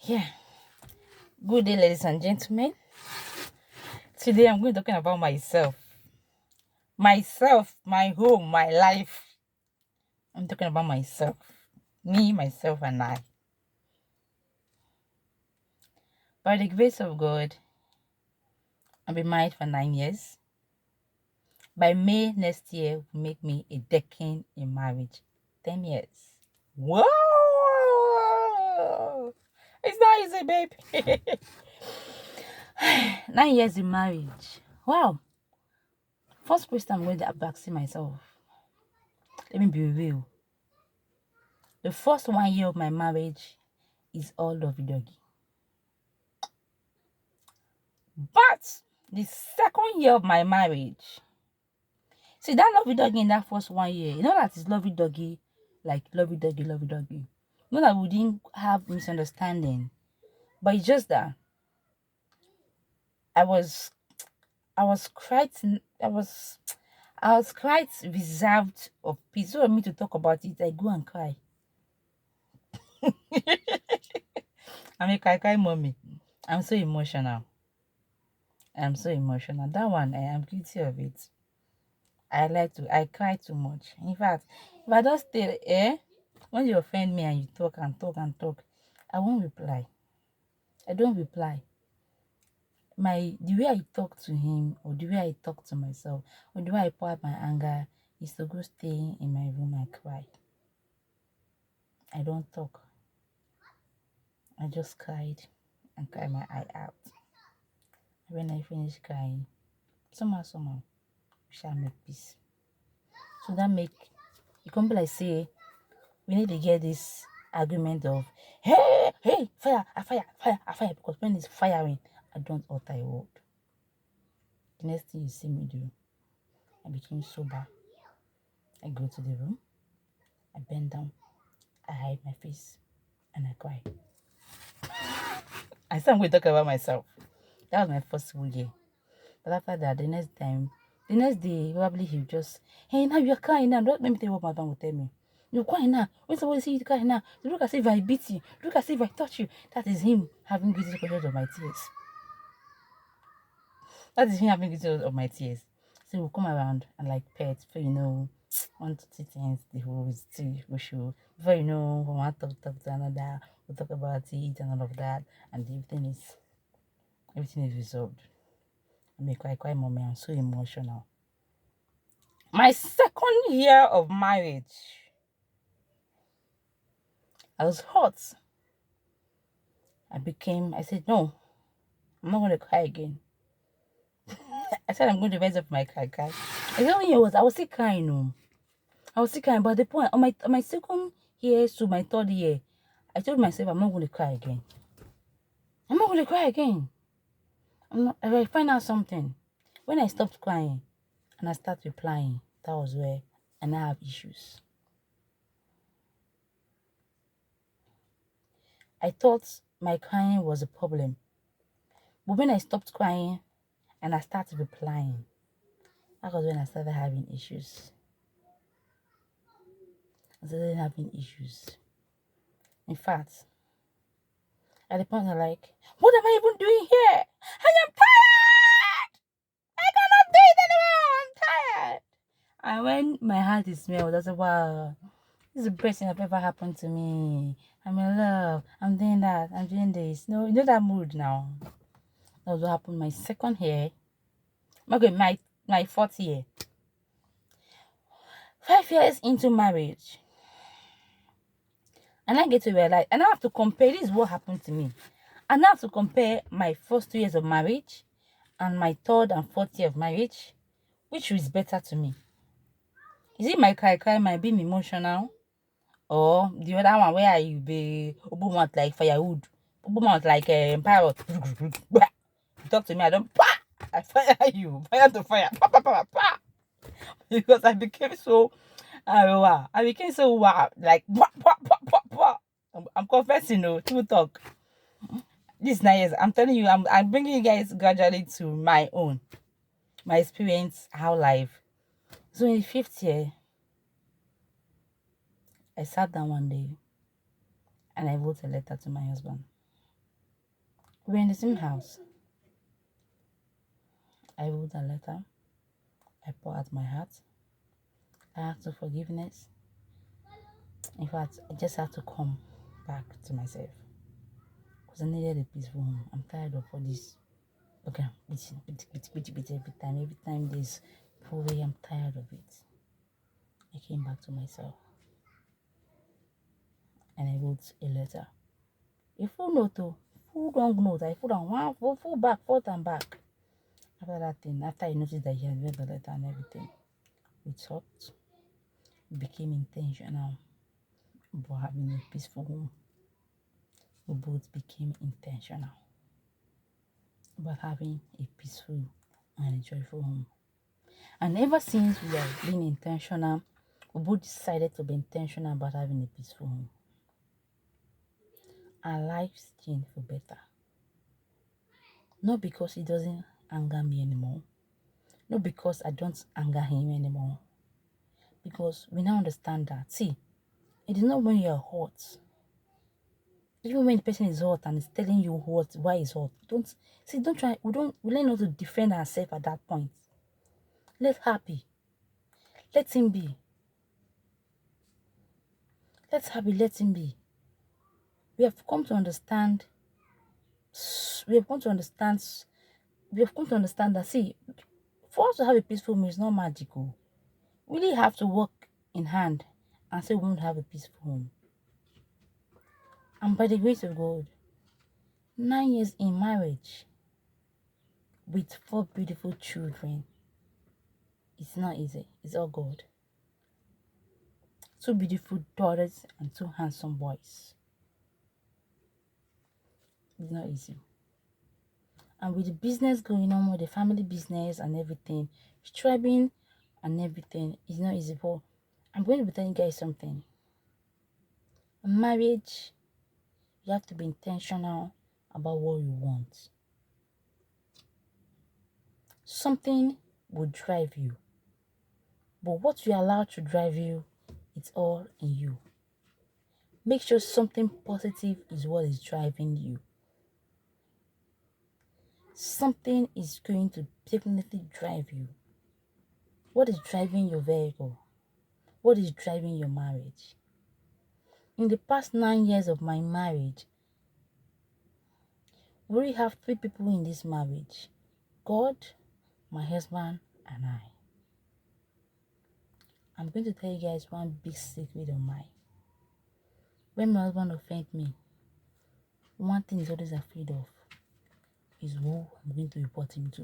Yeah, good day, ladies and gentlemen. Today I'm going to be talking about myself, my home, my life. I'm talking about myself, me, myself, and I. By the grace of God, I've been married for 9 years. By May next year will make me a decade in marriage. 10 years. Whoa! It's not easy, baby. 9 years in marriage. Wow. First question I'm going to ask myself. Let me be real. The first 1 year of my marriage is all lovey-dovey. But the second year of my marriage, see that lovey-dovey in that first 1 year, you know that it's lovey-dovey, like lovey-dovey. You know that we didn't have misunderstanding. But it's just that I was quite reserved of peace. So for me to talk about it, I go and cry. I'm a cry mommy. I'm so emotional. That one, I am guilty of it. I cry too much. In fact, if I just stay, when you offend me and you talk, I won't reply. I don't reply. The way I talk to him, or the way I talk to myself, or the way I pour out my anger, is to go stay in my room and cry. I don't talk. I just cried and cried my eye out. When I finish crying, somehow, we shall make peace. So that make it come be like say we need to get this argument of hey, fire, because when it's firing, I don't utter a word. The next thing you see me do, I became sober. I go to the room, I bend down, I hide my face, and I cry. I said I'm going to talk about myself. That was my first full year. But after that, the next day, probably he'll just, hey, now you're crying now. Don't let me tell you what my mom will tell me. You're crying now. When somebody see you crying now, you look as if I beat you. Look as if I touch you. That is him having guilty conscience of my tears. So we'll come around and like pets, for want to see things, the whole see we show. Before you know, we want to talk to another, we'll talk about it and all of that, and everything is resolved. I make quite moment. I'm so emotional. My second year of marriage, I was hot. I said, no, I'm not going to cry again. I said, I'm going to rise up my cry. I was still crying. No. I was still crying, but at the point, on my second year to my third year, I told myself, I'm not going to cry again. I'm not going to cry again. I find out something. When I stopped crying and I started replying, that was where I now have issues. I thought my crying was a problem. But when I stopped crying and I started replying, that was when I started having issues. In fact, at the point I'm like, what am I even doing here? I am tired! I cannot do it anymore! I'm tired! And when my heart is melted, I said, wow, this is the best thing that ever happened to me. I'm in love. I'm doing that. I'm doing this. No, you know that mood now. That was what happened my second year. Okay, my fourth year. 5 years into marriage. And I get to realize, and I have to compare, this is what happened to me. And I have to compare my first 2 years of marriage and my third and fourth year of marriage. Which is better to me? Is it my cry might be emotional? Or the other one where I be mouth like firewood? Mouth like parrot. Talk to me, I don't I fire you. Fire to fire. Because I became so wow, like I'm confessing, no, true talk. This 9 years, I'm telling you, I'm bringing you guys gradually to my experience, how life. So in the fifth year, I sat down one day and I wrote a letter to my husband. We're in the same house. I wrote a letter. I poured out my heart. I asked for forgiveness. In fact, I just had to come back to myself because I needed a peaceful home. I'm tired of all this. Okay, every time. Every time there's probably I'm tired of it. I came back to myself and I wrote a letter. A full note, full long note. I put on one full back, forth and back. After that thing, after I noticed that he had read the letter and everything, we talked. We became intentional about having a peaceful home. We both became intentional about having a peaceful and a joyful home. And ever since we have been intentional, we both decided to be intentional about having a peaceful home. Our lives changed for better. Not because he doesn't anger me anymore. Not because I don't anger him anymore. Because we now understand that. See, it is not when you are hot. Even when the person is hot and is telling you why he's hot. Don't try. We learn not to defend ourselves at that point. Let her be. Let him be. Let her be. Let him be. We have come to understand. We have come to understand. We have come to understand that. See, for us to have a peaceful home is not magical. We really have to work in hand and say we won't have a peaceful home. And by the grace of God, 9 years in marriage with 4 beautiful children. It's not easy. It's all God. 2 beautiful daughters and 2 handsome boys. It's not easy. And with the business going on, with the family business and everything, striving and everything, it's not easy. But I'm going to be telling you guys something. In marriage, you have to be intentional about what you want. Something will drive you. But what you allow to drive you, it's all in you. Make sure something positive is what is driving you. Something is going to definitely drive you. What is driving your vehicle? What is driving your marriage? In the past 9 years of my marriage, we already have 3 people in this marriage. God, my husband, and I. I'm going to tell you guys one big secret of mine. When my husband offends me, one thing he's always afraid of is who I'm going to report him to.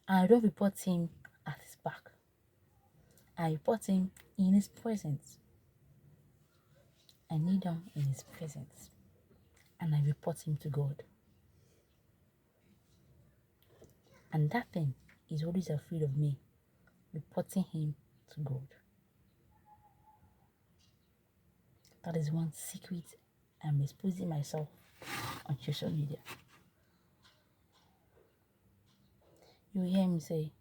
And I don't report him at his back. I report him in his presence. I kneel down in his presence. And I report him to God. And that thing is always afraid of me, reporting him to God. That is one secret I'm exposing myself on social media. You hear me say,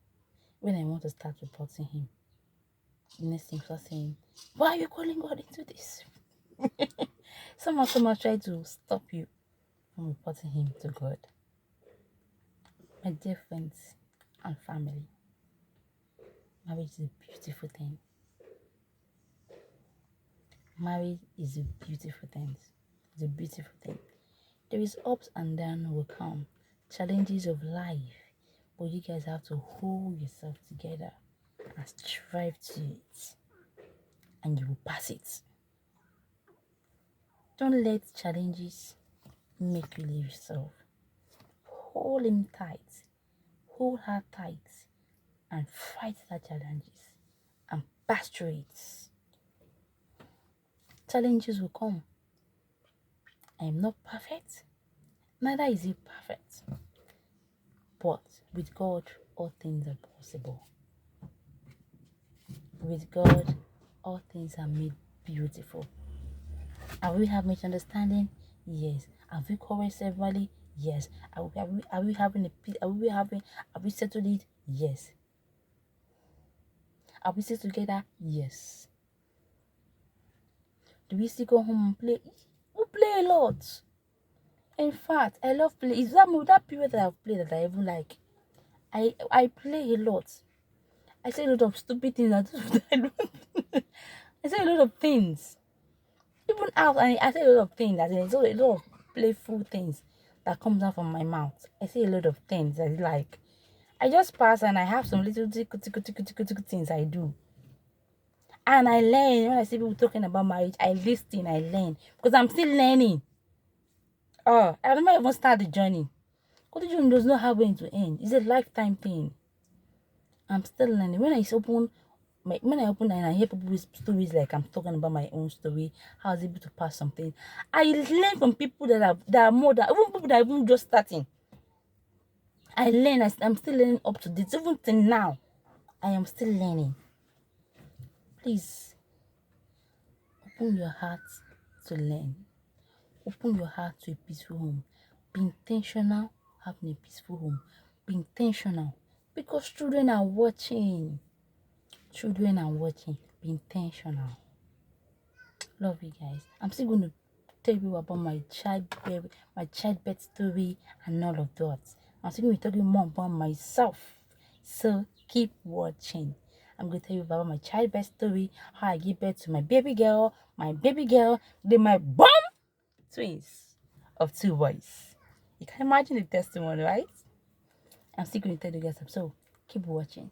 when I want to start reporting him, the next thing start saying, why are you calling God into this? Someone try to stop you from reporting him to God. My dear friends and family, marriage is a beautiful thing. Marriage is a beautiful thing. It's a beautiful thing. There is ups and downs will come, challenges of life, but you guys have to hold yourself together and strive to it, and you will pass it. Don't let challenges make you leave yourself. Hold him tight, hold her tight, and fight the challenges and pass through it. Challenges will come. I am not perfect, neither is he perfect. But with God, all things are possible. With God, all things are made beautiful. Have we had much understanding? Yes. Have we covered severally? Yes. Are we having a peace? Have we settled it? Yes. Are we still together? Yes. Do we still go home and play? We play a lot. In fact, I love play. Is that period that I've played that I even like? I play a lot. I say a lot of stupid things. I don't. I say a lot of things. Even out, I say a lot of things. There's a lot of playful things that comes out from my mouth. I say a lot of things. I like. I just pass and I have some little tickle things I do. And I learn. When I see people talking about marriage, I listen, I learn. Because I'm still learning. Oh, I never even start the journey. Because the journey does not have when to end. It's a lifetime thing. I'm still learning. When I open and I hear people's stories, like I'm talking about my own story, how I was able to pass something, I learn from people that are more than even people that are even just starting. I learn. I'm still learning up to this. Even till now, I am still learning. Please open your heart to learn. Open your heart to a peaceful home. Be intentional having a peaceful home. Be intentional because children are watching. Children are watching. Be intentional. Love you guys. I'm still going to tell you about my childbirth story and all of that. I'm still going to be talking more about myself. So keep watching. I'm going to tell you about my childbirth story, how I gave birth to my baby girl. They my bomb twins of 2 boys. You can imagine the testimony, right? I'm still going to tell you guys. So keep watching.